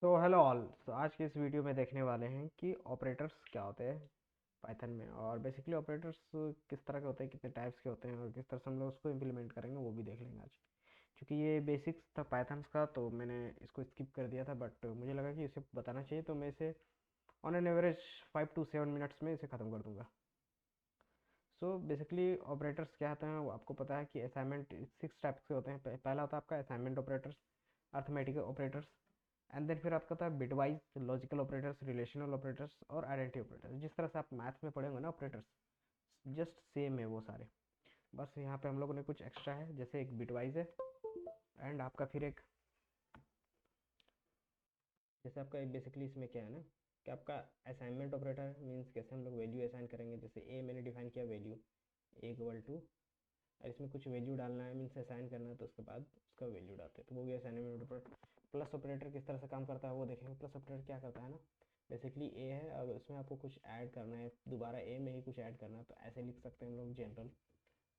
तो hello all. तो आज के इस वीडियो में देखने वाले हैं कि ऑपरेटर्स क्या होते हैं पाइथन में, और बेसिकली ऑपरेटर्स किस तरह के होते हैं, कितने टाइप्स के होते हैं, और किस तरह से हम लोग उसको इम्प्लीमेंट करेंगे वो भी देख लेंगे आज। क्योंकि ये बेसिक्स था पाइथन का, तो मैंने इसको स्किप कर दिया था, बट मुझे लगा कि इसे बताना चाहिए, तो मैं इसे on an average 5 to 7 minutes में इसे ख़त्म कर दूंगा। सो बेसिकली ऑपरेटर्स क्या होते हैं वो आपको पता है कि असाइनमेंट 6 टाइप्स के होते हैं। पहला होता है आपका assignment operators, arithmetic operators, and then फिर आपका था bitwise logical operators, relational operators और आइडेंटिटी ऑपरेटर्स। जिस तरह से आप मैथ्स में पढ़ेंगे ना ऑपरेटर्स, जस्ट सेम है वो सारे। बस यहाँ पे हम लोगों ने कुछ एक्स्ट्रा है, जैसे एक बिटवाइज है, एंड आपका फिर एक, जैसे आपका बेसिकली इसमें क्या है ना कि आपका असाइनमेंट ऑपरेटर मीन्स कैसे हम लोग वैल्यू असाइन करेंगे। जैसे ए मैंने डिफाइन किया वैल्यू ए इक्वल टू, और इसमें कुछ वैल्यू डालना है मीन्स असाइन करना है, तो उसके बाद उसका वैल्यू डालते हैं, तो वो गया असाइनमेंट ऑपरेटर। प्लस ऑपरेटर किस तरह से काम करता है वो देखेंगे। प्लस ऑपरेटर क्या करता है ना, बेसिकली ए है, अब उसमें आपको कुछ ऐड करना है, दोबारा ए में ही कुछ ऐड करना है, तो ऐसे लिख सकते हैं हम लोग जनरल,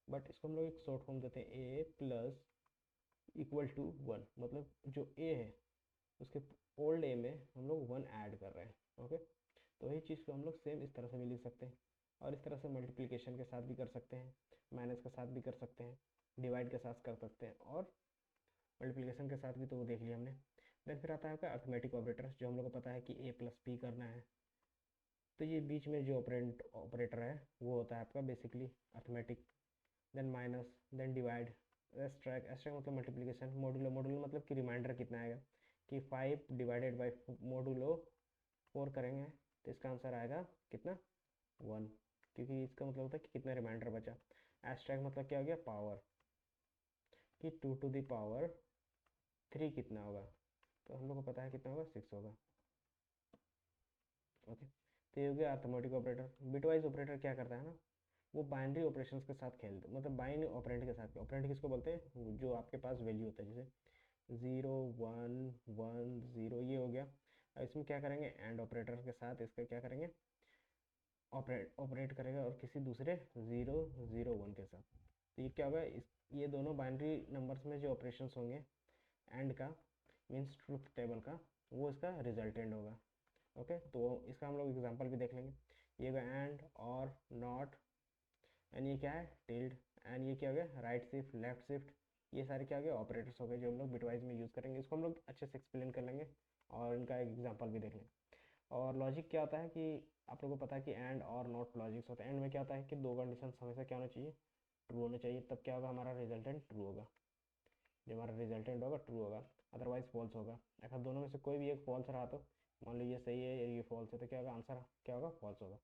बट इसको हम लोग एक शॉर्ट फॉर्म देते हैं ए प्लस इक्वल टू वन। मतलब जो ए है उसके ओल्ड ए में हम लोग वन ऐड कर रहे हैं। ओके, तो वही चीज़ को हम लोग सेम इस तरह से भी लिख सकते हैं, और इस तरह से मल्टीप्लिकेशन के साथ भी कर सकते हैं, माइनस के साथ भी कर सकते हैं, डिवाइड के साथ कर सकते हैं, और मल्टीप्लिकेशन के साथ भी, तो वो देख लिया हमने। देन फिर आता है आपका अर्थमेटिक ऑपरेटर्स, जो हम लोग को पता है कि ए प्लस बी करना है, तो ये बीच में जो ऑपरेटर है वो होता है आपका basically arithmetic. Then minus, then divide, subtract, subtract मतलब मल्टीप्लिकेशन, मोडुलो, मोडुलो मतलब कि रिमाइंडर कितना आएगा, कि 5 डिवाइडेड बाई मोडुलो 4 करेंगे, तो इसका आंसर आएगा कितना, 1, क्योंकि इसका मतलब होता है कि कितना रिमाइंडर बचा। एस्ट्रैक्ट मतलब क्या हो गया, पावर, कि 2 to the power 3 कितना होगा, तो हम लोग को पता है कितना होगा, 6 होगा। ओके, तो ये हो गया अर्थमेटिक ऑपरेटर। बिटवाइज ऑपरेटर क्या करता है ना, वो बाइनरी ऑपरेशंस के साथ खेलते, मतलब बाइनरी ऑपरेंड के साथ। ऑपरेंड किसको बोलते हैं, जो आपके पास वैल्यू होता है, जैसे 0 1 1 0, ये हो गया। अब इसमें क्या करेंगे, एंड ऑपरेटर के साथ इसका क्या करेंगे, ऑपरेट करेगा, और किसी दूसरे 0 0 1 के साथ। तो ये क्या होगा, इस ये दोनों बाइनरी नंबर्स में जो ऑपरेशंस होंगे एंड का मीन्स ट्रुथ टेबल का, वो इसका रिजल्टेंट होगा। ओके, तो इसका हम लोग एग्जांपल भी देख लेंगे। ये एंड और नॉट, एंड ये क्या है, टिल्ड, एंड ये क्या हो गया, राइट शिफ्ट, लेफ्ट शिफ्ट, ये सारे क्या हो गए, ऑपरेटर्स हो गए, जो हम लोग बिटवाइज में यूज़ करेंगे। इसको हम लोग अच्छे से एक्सप्लेन कर लेंगे, और इनका एक एग्जांपल भी देख लेंगे। और लॉजिक क्या होता है कि आप लोगों को पता है कि एंड और नॉट लॉजिक्स होते हैं। एंड में क्या होता है कि दो कंडीशन हमेशा क्या होना चाहिए, ट्रू होना चाहिए, तब क्या होगा, हमारा रिजल्टेंट ट्रू होगा। जो हमारा रिजल्टेंट होगा ट्रू होगा, अदरवाइज फॉल्स होगा। अगर दोनों में से कोई भी एक फॉल्स रहा, तो मान लो ये सही है या ये फॉल्स है, तो क्या होगा, आंसर क्या होगा, फॉल्स होगा।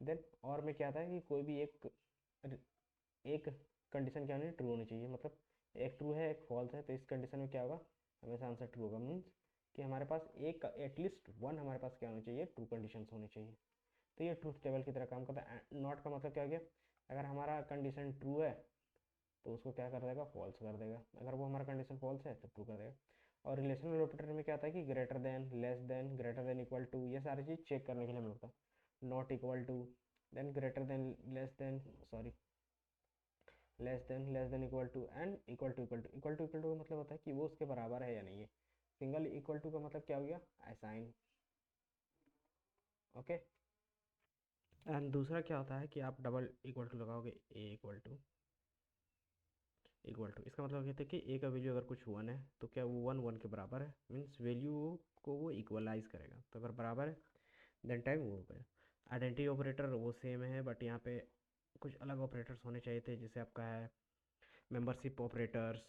देन और में क्या आता है कि कोई भी एक कंडीशन क्या होनी, ट्रू होनी चाहिए, मतलब एक ट्रू है एक फॉल्स है, तो इस कंडीशन में क्या होगा, हमेशा आंसर ट्रू होगा। मीन्स कि हमारे पास एक एटलीस्ट वन हमारे पास क्या होनी चाहिए, ट्रू कंडीशंस होनी चाहिए। तो ये ट्रूथ टेबल की तरह काम करता है। नॉट का मतलब क्या हो गया, अगर हमारा कंडीशन ट्रू है तो उसको क्या कर देगा, फॉल्स कर देगा, अगर वो हमारा कंडीशन फॉल्स है तो ट्रू कर देगा। और रिलेशनल ऑपरेटर में क्या आता है कि greater than, less than, greater than, equal to, ये सारी चीज़ चेक करने के लिए मिलता है। Not equal to, then greater than, less than, sorry, less than equal to, and equal to equal to. Equal to equal to का मतलब होता है कि वो उसके बराबर है या नहीं है। सिंगल इक्वल टू का मतलब क्या हो गया, असाइन। ओके, एंड दूसरा क्या होता है कि आप डबल इक्वल टू लगाओगे, ए इक्वल टू इक्वल टू, इसका मतलब कहते हैं कि ए का वैल्यू अगर कुछ वन है, तो क्या वो वन वन के बराबर है, मीन्स वैल्यू को वो इक्वलाइज करेगा, तो अगर बराबर है देन टाइम वो हो गया। आइडेंटिटी ऑपरेटर वो सेम है, बट यहाँ पे कुछ अलग ऑपरेटर्स होने चाहिए थे, जैसे आपका है मेंबरशिप ऑपरेटर्स,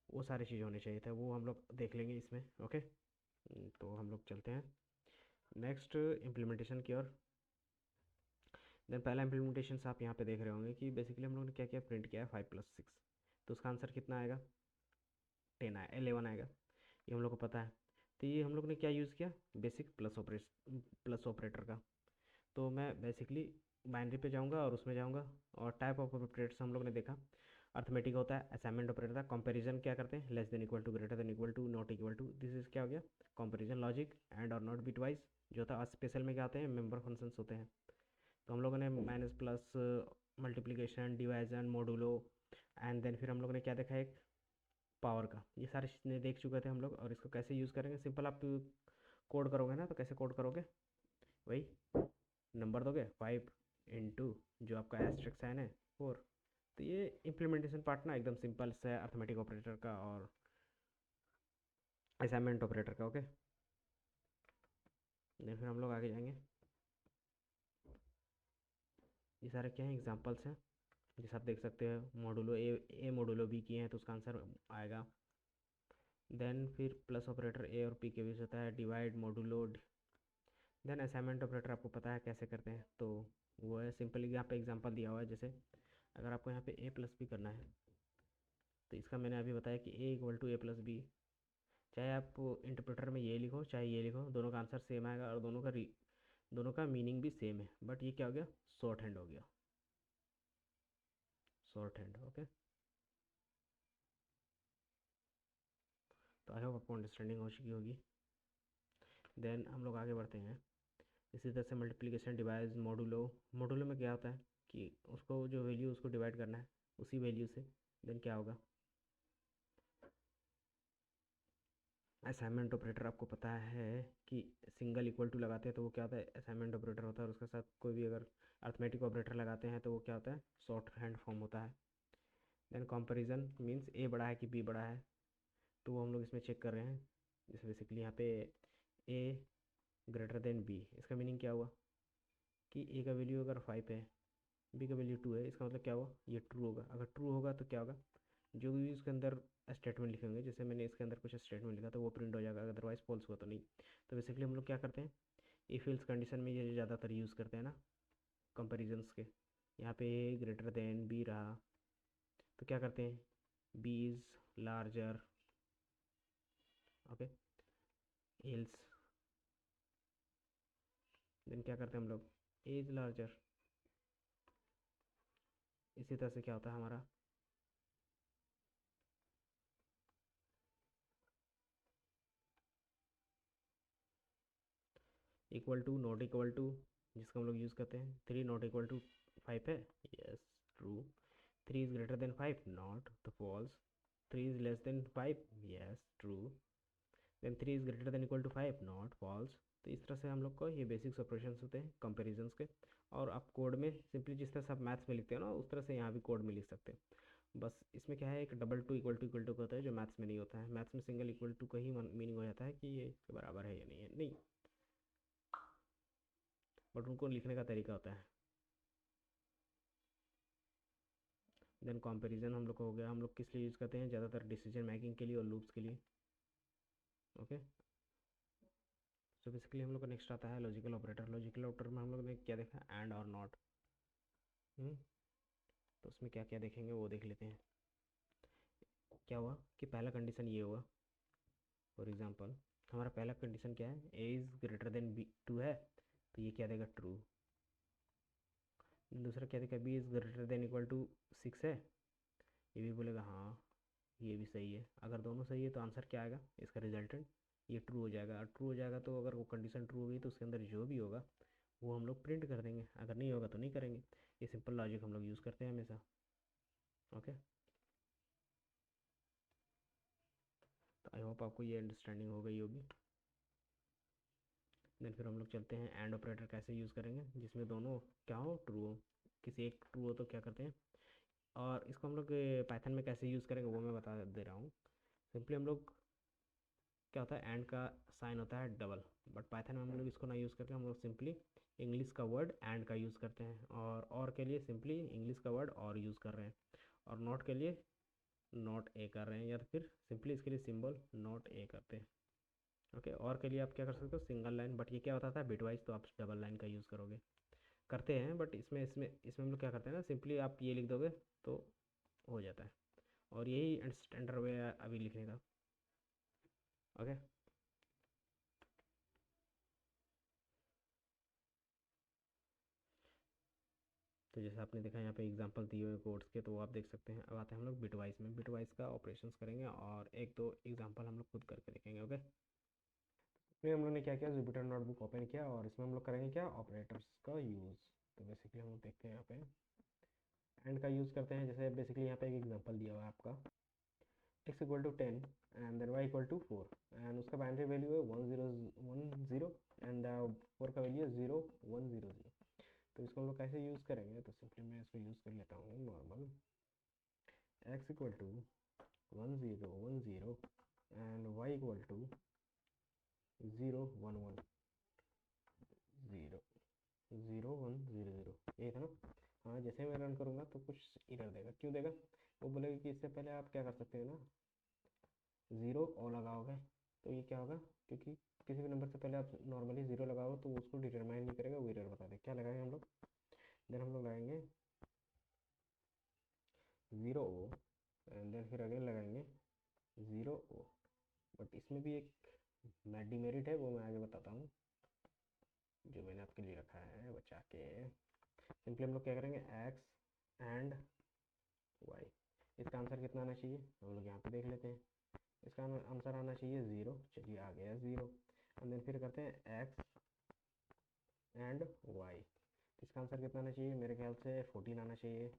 वो सारी चीज़ होनी चाहिए थे, वो हम लोग देख लेंगे इसमें। ओके, तो हम लोग चलते हैं नेक्स्ट इम्प्लीमेंटेशन की ओर। देन पहला इम्प्लीमेंटेशन आप यहाँ पे देख रहे होंगे कि बेसिकली हम लोग ने क्या किया, प्रिंट किया है 5 + 6, तो उसका आंसर कितना आएगा, 10 आएगा, 11 आएगा, ये हम लोग को पता है। तो ये हम लोग ने क्या यूज़ किया, बेसिक प्लस ऑपरेटर का। तो मैं बेसिकली बाइनरी पे जाऊंगा और उसमें जाऊंगा, और टाइप ऑफ ऑपरेटर्स हम लोग ने देखा। अर्थमेटिक होता है, असाइनमेंट ऑपरेटर था, कंपैरिजन क्या करते हैं, less than equal to, greater than equal to, not equal to, this is क्या हो गया, कंपैरिजन लॉजिक। एंड और नॉट बिटवाइज जो था, स्पेशल में क्या आते हैं, मेंबर फंक्शंस होते हैं। तो हम लोगों ने minus plus, multiplication, division, modulo, and then फिर हम लोग ने क्या देखा, एक पावर का, ये सारे चीज़ें देख चुके थे हम लोग। और इसको कैसे यूज़ करेंगे, सिंपल आप कोड करोगे ना तो कैसे कोड करोगे, वही नंबर दोगे 5 इंटू जो आपका एस्टेरिस्क साइन है 4। तो ये इम्प्लीमेंटेशन पार्ट ना एकदम सिंपल सा है अर्थमेटिक ऑपरेटर का और असाइनमेंट ऑपरेटर का। ओके, देन फिर हम लोग आगे जाएंगे। ये सारे क्या हैं, एग्जांपल्स हैं, जैसे आप देख सकते हैं मॉडुलो ए मॉडुलो बी किए हैं तो उसका आंसर आएगा। देन फिर प्लस ऑपरेटर ए और पी के बीच होता है, divide modulo. Then assignment operator आपको पता है कैसे करते हैं, तो वो है सिंपली यहाँ पे एग्जांपल दिया हुआ है। जैसे अगर आपको यहाँ पे ए प्लस बी करना है तो इसका मैंने अभी बताया कि A equal to A plus B. चाहे आप इंटरप्रेटर में ये लिखो चाहे ये लिखो, दोनों का आंसर सेम आएगा और दोनों का मीनिंग भी सेम है। बट ये क्या हो गया, शॉर्ट हैंड हो गया, शॉर्ट हैंड। ओके, तो आई होप आपको अंडरस्टैंडिंग हो चुकी होगी। देन हम लोग आगे बढ़ते हैं। इसी तरह से मल्टीप्लिकेशन डिवाइड मॉडुलो। मॉडुलो में क्या होता है कि उसको जो वैल्यू उसको डिवाइड करना है उसी वैल्यू से। देन क्या होगा, असाइनमेंट ऑपरेटर आपको पता है कि सिंगल इक्वल टू लगाते हैं तो वो क्या होता है, असाइनमेंट ऑपरेटर होता है, और उसके साथ कोई भी अगर अर्थमेटिक ऑपरेटर लगाते हैं तो वो क्या होता है, शॉर्ट हैंड फॉर्म होता है। देन कंपैरिजन मींस ए बड़ा है कि बी बड़ा है, तो वो हम लोग इसमें चेक कर रहे हैं। जैसे बेसिकली यहाँ पे ए ग्रेटर देन बी, इसका मीनिंग क्या हुआ कि ए का वैल्यू अगर 5 है, बी का वैल्यू 2 है, इसका मतलब क्या हुआ, ये ट्रू होगा। अगर ट्रू होगा तो क्या होगा, जो भी इसके अंदर स्टेटमेंट लिखे होंगे, जैसे मैंने इसके अंदर कुछ स्टेटमेंट लिखा तो वो प्रिंट हो जाएगा, अदरवाइज फॉल्स हुआ तो नहीं। तो बेसिकली हम लोग क्या करते हैं, इफ एल्स कंडीशन में ये ज़्यादातर यूज़ करते हैं ना कंपेरिजन्स के। यहाँ पे ए ग्रेटर देन बी रहा तो क्या करते हैं, B is larger. Okay, else then क्या करते हैं हम लोग, ए इज़ लार्जर। इसी तरह से क्या होता है हमारा, equal to not equal to, जिसका हम लोग यूज़ करते हैं, 3 नॉट इक्वल टू 5 है, yes true. 3 is greater than 5 not, तो false. 3 is less than 5, yes true. Then 3 is greater than equal to 5 not false. तो इस तरह से हम लोग को ये बेसिक्स ऑपरेशंस होते हैं कंपेरिजन्स के। और आप कोड में सिंपली जिस तरह से आप मैथ्स में लिखते हो ना उस तरह से यहाँ भी कोड में लिख सकते हैं। बस इसमें क्या है, एक डबल टू इक्वल टू का होता है जो मैथ्स में नहीं होता है। मैथ्स में सिंगल इक्वल टू का ही मीनिंग हो जाता है कि ये इसके बराबर है या नहीं है, नहीं, बट उनको लिखने का तरीका होता है। देन कंपैरिजन हम लोग को हो गया, हम लोग किस लिए यूज़ करते हैं, ज़्यादातर डिसीजन मेकिंग के लिए और लूप्स के लिए। ओके, सो बेसिकली हम लोग का नेक्स्ट आता है लॉजिकल ऑपरेटर। लॉजिकल ऑपरेटर में हम लोग ने क्या देखा, एंड और नॉट। तो उसमें क्या क्या देखेंगे वो देख लेते हैं। क्या हुआ कि पहला कंडीशन ये हुआ, फॉर एग्जांपल हमारा पहला कंडीशन क्या है, A is greater than B 2 है, तो ये क्या देगा, ट्रू। दूसरा क्या देगा, B is greater than equal to 6 है, ये भी बोलेगा हाँ ये भी सही है। अगर दोनों सही है तो आंसर क्या आएगा, इसका रिजल्टेंट ये ट्रू हो जाएगा। और ट्रू हो जाएगा तो अगर वो कंडीशन ट्रू होगी तो उसके अंदर जो भी होगा वो हम लोग प्रिंट कर देंगे, अगर नहीं होगा तो नहीं करेंगे। ये सिंपल लॉजिक हम लोग यूज़ करते हैं हमेशा। ओके, तो आई होप आपको ये अंडरस्टैंडिंग हो गई होगी। देन फिर हम लोग चलते हैं एंड ऑपरेटर कैसे यूज़ करेंगे, जिसमें दोनों क्या हो, ट्रू हो। किसी एक ट्रू हो तो क्या करते हैं, और इसको हम लोग पाइथन में कैसे यूज़ करेंगे वो मैं बता दे रहा हूँ। सिंपली हम लोग क्या होता है, एंड का साइन होता है डबल, बट पाइथन में हम लोग इसको ना यूज़ करके हम लोग सिंपली इंग्लिश का वर्ड एंड का यूज़ करते हैं, और के लिए सिंपली इंग्लिश का वर्ड और यूज़ कर रहे हैं, और नॉट के लिए नॉट ए कर रहे हैं, या फिर सिंपली इसके लिए सिंबल नॉट ए करते हैं। ओके, और के लिए आप क्या कर सकते हो, सिंगल लाइन, बट ये क्या होता था बिटवाइज, तो आप डबल लाइन का यूज़ करोगे, करते हैं। बट इसमें इसमें इसमें हम लोग क्या करते हैं ना, सिंपली आप ये लिख दोगे तो हो जाता है, और यही स्टैंडर्ड वे है अभी लिखने का। ओके, तो जैसे आपने देखा यहाँ पे एग्जांपल दिए हुए कोड्स के, तो वो आप देख सकते हैं। अब आते हैं हम लोग बिटवाइज में, बिटवाइज का ऑपरेशंस करेंगे और एक दो एग्जांपल हम लोग खुद करके देखेंगे। ओके, फिर हम लोग ने क्या किया, जुपिटर नोटबुक ओपन किया और इसमें हम लोग करेंगे क्या, ऑपरेटर्स का यूज़। तो बेसिकली हम लोग देखते हैं यहाँ पे एंड का यूज़ करते हैं। जैसे बेसिकली यहाँ पे एक एग्जांपल दिया हुआ है आपका, x equal to 10 and then y equal to 4 and उसका बाइनरी वैल्यू है 1 0 0 एंड 4 का वैल्यू है 0 1 0 0। तो इसको हम लोग कैसे यूज़ करेंगे, तो सिंपली मैं इसको यूज़ कर लेता हूँ normal x equal to 1 0 1 0 and y equal to 0 1 1 0 0 1 0 0। ये था ना। हाँ, जैसे मैं रन करूँगा तो कुछ एरर देगा। क्यों देगा? वो बोलेगा कि इससे पहले आप क्या कर सकते हो ना, 0 और लगाओगे तो ये क्या होगा, क्योंकि किसी भी नंबर से पहले आप नॉर्मली 0 लगाओ तो उसको डिटरमाइन नहीं करेगा, वो एरर बता दे। क्या लगाएंगे हम लोग? देन हम लोग लगाएंगे 0 ओ एंड देन फिर अगेन लगाएंगे 0 ओ। बट इसमें भी एक डिमेरिट है, वो मैं आगे बताता हूँ, जो मैंने आपके लिए रखा है बचा के। सिंपली हम लोग क्या करेंगे, x एंड y। इसका आंसर कितना आना चाहिए, हम लोग यहाँ पे देख लेते हैं। इसका आंसर आना चाहिए 0। चलिए आ गया 0। एंड देन फिर करते हैं x एंड y। इसका आंसर कितना आना चाहिए, मेरे ख्याल से 14 आना चाहिए।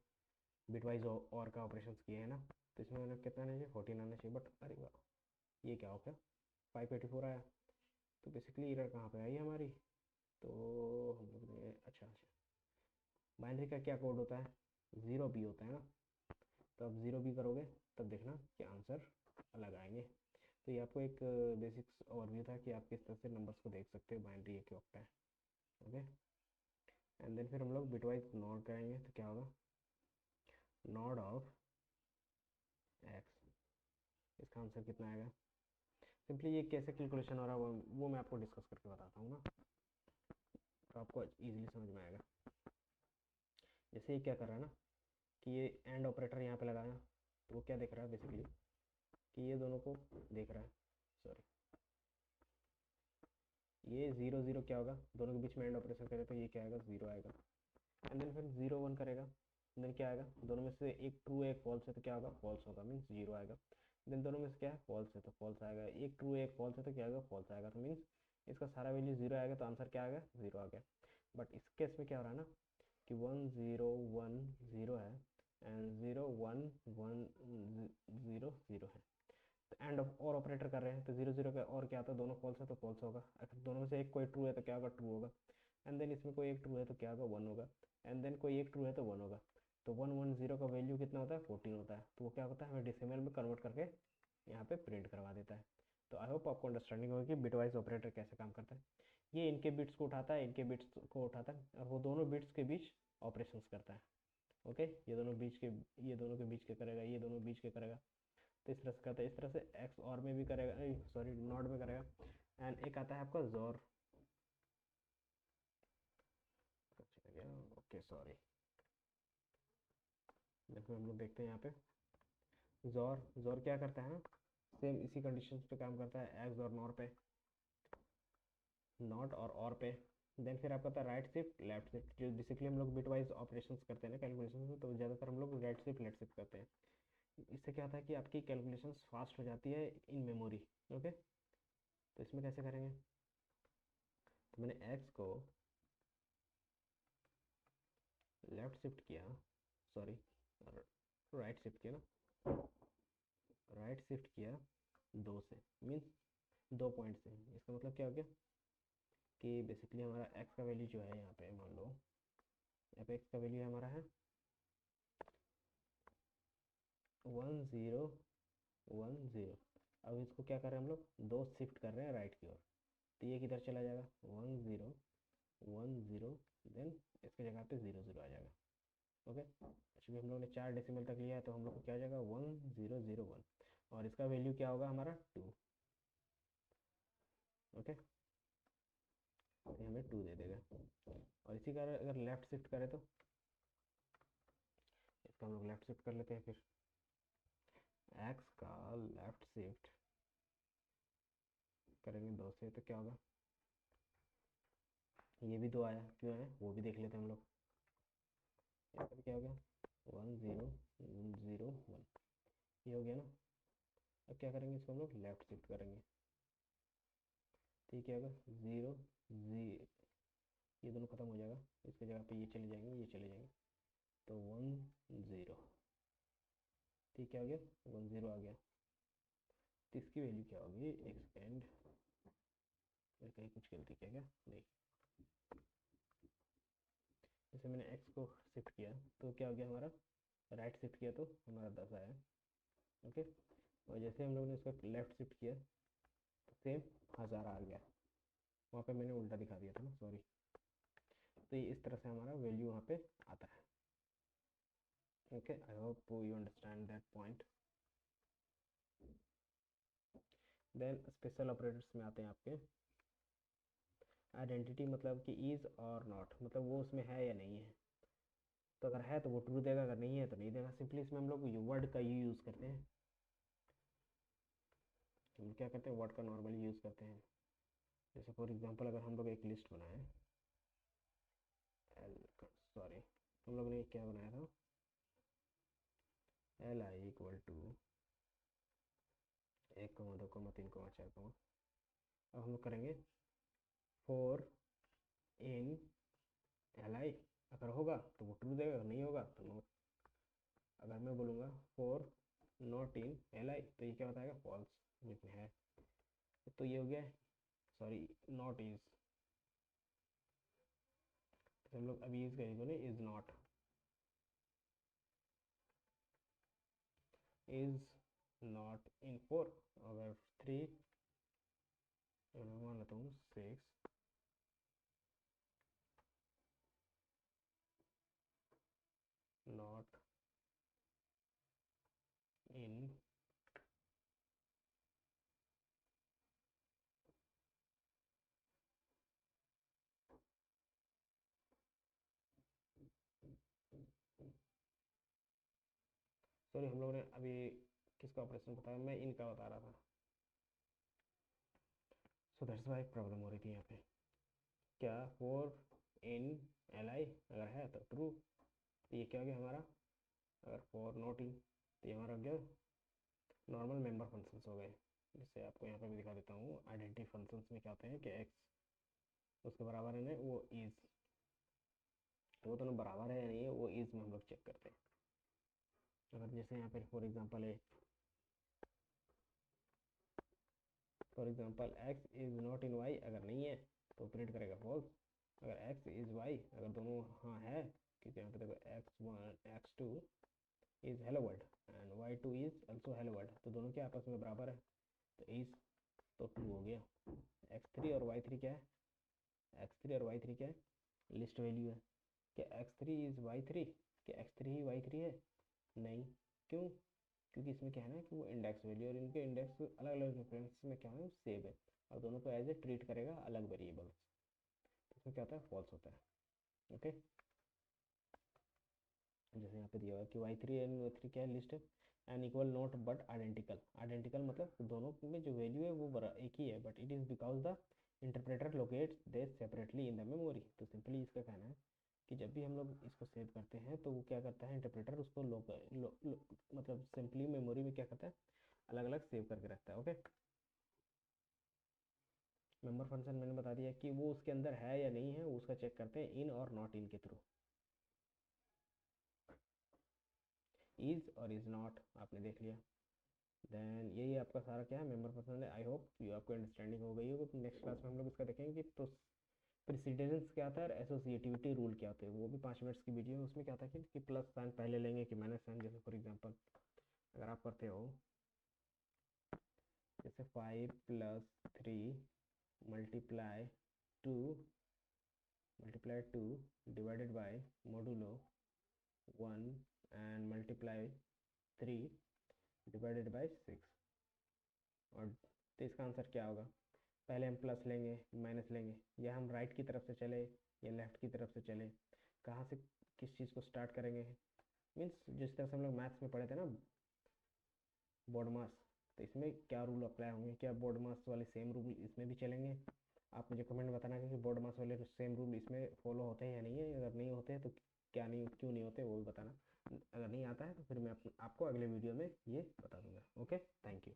बिटवाइज और का ऑपरेशन किए हैं ना, तो इसमें मैंने कितना आना चाहिए, 14 आना चाहिए। बट अरे वाह, ये क्या हो गया, 584 आया। तो बेसिकली एरर कहाँ पे आई हमारी, तो हम लोग ने अच्छा बाइनरी का क्या कोड होता है, 0 बी होता है ना। तो अब 0 बी करोगे तब देखना कि आंसर अलग आएंगे। तो ये आपको एक बेसिक्स ओवरव्यू था कि आप किस तरह से नंबर्स को देख सकते हो बाइनरी एक वक्त है। ओके, एंड देन फिर हम लोग बिटवाइज नॉट कराएंगे तो क्या होगा, नॉट ऑफ एक्स। इसका आंसर कितना आएगा। सिंपली ये कैसे कैलकुलेशन हो रहा है वो मैं आपको डिस्कस करके बताता हूँ ना, तो आपको इजीली समझ में आएगा। जैसे ये क्या कर रहा है ना, कि ये एंड ऑपरेटर यहाँ पे लगाया, तो वो क्या देख रहा है बेसिकली, कि ये दोनों को देख रहा है। सॉरी, ये 0 0 क्या होगा, दोनों के बीच में एंड ऑपरेशन करें तो ये क्या आएगा, 0 आएगा। एंड देन फिर 0 1 करेगा, देन क्या आएगा, दोनों में से एक ट्रू एक फॉल्स है तो क्या होगा, फॉल्स होगा, मीन्स 0 आएगा। देन दोनों में से क्या है, फॉल्स है तो फॉल्स आएगा। एक ट्रू एक फॉल्स है तो क्या आएगा, फॉल्स आएगा। तो मीन्स इसका सारा वैल्यू 0 आएगा, तो आंसर क्या आ गया, 0 आ गया। बट इस केस में क्या हो रहा है ना, कि 1 0 1 0 है एंड 0 1 1 0 0 है। तो एंड और ऑपरेटर कर रहे हैं तो 0 0 का और क्या आता है, दोनों फॉल्स है तो फॉल्स होगा। अगर दोनों में से एक कोई ट्रू है तो क्या होगा, ट्रू होगा। एंड देन इसमें कोई एक ट्रू है तो क्या होगा, 1 होगा। एंड देन कोई एक ट्रू है तो 1 होगा। तो 1 1 0 का वैल्यू कितना होता है, 14 होता है। तो वो क्या होता है, हमें डेसिमल में कन्वर्ट करके यहाँ पे प्रिंट करवा देता है। तो आई होप आपको अंडरस्टैंडिंग होगी कि बिटवाइज ऑपरेटर कैसे काम करता है। ये इनके बिट्स को उठाता है, इनके बिट्स को उठाता है, और वो दोनों बिट्स के बीच ऑपरेशंस करता है। ओके, ये दोनों बीच के, ये दोनों के बीच के करेगा, ये दोनों बीच के करेगा। तो इस तरह से करता है। इस तरह से एक्स और में भी करेगा, सॉरी नॉट में करेगा। एंड एक आता है आपका जोर। ओके सॉरी, देखो हम लोग देखते हैं यहाँ पे जोर। जोर क्या करता है ना, सेम इसी कंडीशंस पे काम करता है, एक्स और नॉर पे, नॉट और पे। देन फिर आपका था राइट शिफ्ट लेफ्ट शिफ्ट, जो बेसिकली हम लोग बिटवाइज ऑपरेशंस करते हैं ना कैलकुलेशन में, तो ज़्यादातर हम लोग राइट शिफ्ट लेफ्ट शिफ्ट करते हैं। इससे क्या होता है कि आपकी कैलकुलेशंस फास्ट हो जाती है इन मेमोरी। ओके, तो इसमें कैसे करेंगे, तो मैंने एक्स को लेफ्ट शिफ्ट किया, सॉरी राइट शिफ्ट किया ना, राइट शिफ्ट किया 2 से, मीन्स 2 पॉइंट से। इसका मतलब क्या हो गया कि बेसिकली हमारा एक्स का वैल्यू जो है यहाँ पे, मान लो यहाँ पे एक्स का वैल्यू हमारा है 1 0 1 0। अब इसको क्या कर रहे हैं हम लोग, 2 शिफ्ट कर रहे हैं राइट की ओर, तो ये किधर चला जाएगा, 1 0 1 0, देन इसकी जगह पे 0 0 आ जाएगा। ओके, एक्चुअली हम लोग ने 4 डेसिमल तक लिया है, तो हम लोग को क्या आ जाएगा, 1 0 0 1, और इसका वैल्यू क्या होगा हमारा 2। ओके, तो हमें 2 दे देगा। और इसी का अगर लेफ्ट शिफ्ट करें तो इसका हम लोग लेफ्ट शिफ्ट कर लेते हैं। फिर एक्स का लेफ्ट शिफ्ट करेंगे 2 से, तो क्या होगा, ये भी 2 आया, क्यों आया वो भी देख लेते हैं हम लोग। इसका भी क्या हो गया, 1 0 0 1, ये हो गया ना। अब क्या करेंगे, इसको हम लोग लेफ्ट शिफ्ट करेंगे, तो ये क्या होगा, 0 0, ये दोनों खत्म हो जाएगा, इसकी जगह पे ये चले जाएंगे, ये चले जाएंगे, तो 1 0। ठीक है, आ गया 1 0 आ गया। तो इसकी वैल्यू क्या होगी, एक सेकेंड, कहीं कुछ गलती किया क्या? नहीं। जैसे मैंने x को शिफ्ट किया तो क्या हो गया हमारा, राइट शिफ्ट किया तो हमारा 10 आया। ओके, और जैसे हम लोग ने इसको लेफ्ट शिफ्ट किया तो सेम 1000 आ गया। वहाँ पे मैंने उल्टा दिखा दिया था ना, सॉरी। तो ये इस तरह से हमारा वैल्यू वहाँ पे आता है। Okay, I hope you understand that point. Then special operators में आते हैं आपके। आइडेंटिटी मतलब कि इज़ और नॉट, मतलब वो उसमें है या नहीं है। तो अगर है तो वो ट्रू देगा, अगर नहीं है तो नहीं देगा। सिंपली इसमें हम लोग वर्ड का यू यूज़ करते हैं। हम क्या करते हैं, वर्ड का नॉर्मली यूज़ करते हैं। जैसे फॉर एग्जांपल अगर हम लोग एक लिस्ट बनाएं, एल, सॉरी, हम लोग ने क्या बनाया था, एल आई इक्वल टू 1, 2, 3, 4। अब हम लोग करेंगे फोर इन एल आई, अगर होगा तो वो ट्रू देगा, अगर नहीं होगा तो नो। अगर मैं बोलूँगा four not in L I तो ये क्या बताएगा, फॉल्स, जिसमें है। तो ये हो गया, सॉरी, नॉट इज। तो हम लोग अभी इज का बोले is not, is not in four. अगर थ्री, मान लेता हूँ 6 नॉट इन, सॉरी हम लोग ने अभी किसका ऑपरेशन बताया, मैं इनका बता रहा था। सो दैट्स वाई प्रॉब्लम हो रही थी यहाँ पे। क्या फोर इन एल आई अगर है तो ट्रू, तो ये क्या हो गया हमारा। अगर फोर नॉट इन तो ये हमारा हो गया नॉर्मल मेंबर फंक्शंस हो गए। जिससे आपको यहाँ पे भी दिखा देता हूँ, आइडेंटिटी फंक्शंस में क्या होते हैं कि एक्स उसके बराबर है ना, वो इज़, वो दोनों बराबर है या नहीं है वो इज़ में हम लोग चेक करते हैं। अगर जैसे यहाँ पे फॉर एग्जांपल है, for example X is not in Y, अगर नहीं है तो प्रिंट करेगा फॉल्स। अगर एक्स इज़ वाई, अगर दोनों हाँ है, क्योंकि यहाँ पे देखो x1 x2 is hello world and y2 is also hello world, तो दोनों के आपस में बराबर है, तो इज़ तो ट्रू हो गया। x3 और y3 क्या है, x3 और y3 क्या है, लिस्ट वैल्यू है। क्या x3 इज़ y3, क्या x3 ही y3 है, नहीं। क्यों, क्योंकि इसमें क्या है ना कि वो इंडेक्स वैल्यू और इनके इंडेक्स अलग अलग रेफरेंस में क्या है सेव है, और दोनों को एज ए ट्रीट करेगा अलग वेरिएबल्स, तो इसमें क्या होता है, फॉल्स होता है। ओके, जैसे यहाँ पे दिया हुआ है कि y3 एंड y3 क्या है, लिस्ट है, and equal not but identical. Identical मतलब दोनों में जो वैल्यू है वो एक ही है, but it is because the interpreter locates they separately in the memory. तो सिंपली इसका कहना है कि जब भी हम लोग इसको सेव करते हैं तो वो क्या करता है, इंटरप्रेटर उसको मतलब सिंपली मेमोरी में क्या करता है, अलग अलग सेव करके रखता है। ओके, मेंबर फंक्शन मैंने बता दिया कि वो उसके अंदर है या नहीं है, उसका चेक करते हैं इन और नॉट इन के थ्रू। इज और इज नॉट आपने देख लिया। देन यही आपका सारा क्या है, मेंबर फंक्शन है। आई होप ये आपको अंडरस्टैंडिंग हो गई होगी। तो नेक्स्ट क्लास में हम लोग इसका देखेंगे कि प्रेसिडेंस क्या आता है और एसोसिएटिविटी रूल क्या होते हैं। वो भी 5 मिनट्स की वीडियो है, उसमें क्या था कि प्लस साइन पहले लेंगे कि माइनस साइन। जैसे फॉर एग्जांपल अगर आप करते हो जैसे 5 + 3 multiply 2 divided by modulo 1 and multiply 3 divided by 6, और तो इसका आंसर क्या होगा। पहले हम प्लस लेंगे माइनस लेंगे, या हम राइट की तरफ से चले या लेफ्ट की तरफ से चले, कहाँ से किस चीज़ को स्टार्ट करेंगे। मीन्स जिस तरह से हम लोग मैथ्स में पढ़े थे ना बोर्ड मास, तो इसमें क्या रूल अप्लाई होंगे, क्या बोर्ड मास वाले सेम रूल इसमें भी चलेंगे। आप मुझे कमेंट में बताना कि बोर्ड मास वाले सेम रूल इसमें फॉलो होते हैं या नहीं है। अगर नहीं होते हैं तो क्या नहीं, क्यों नहीं होते वो भी बताना। अगर नहीं आता है तो फिर मैं आपको अगले वीडियो में ये बता दूंगा। Okay, thank you.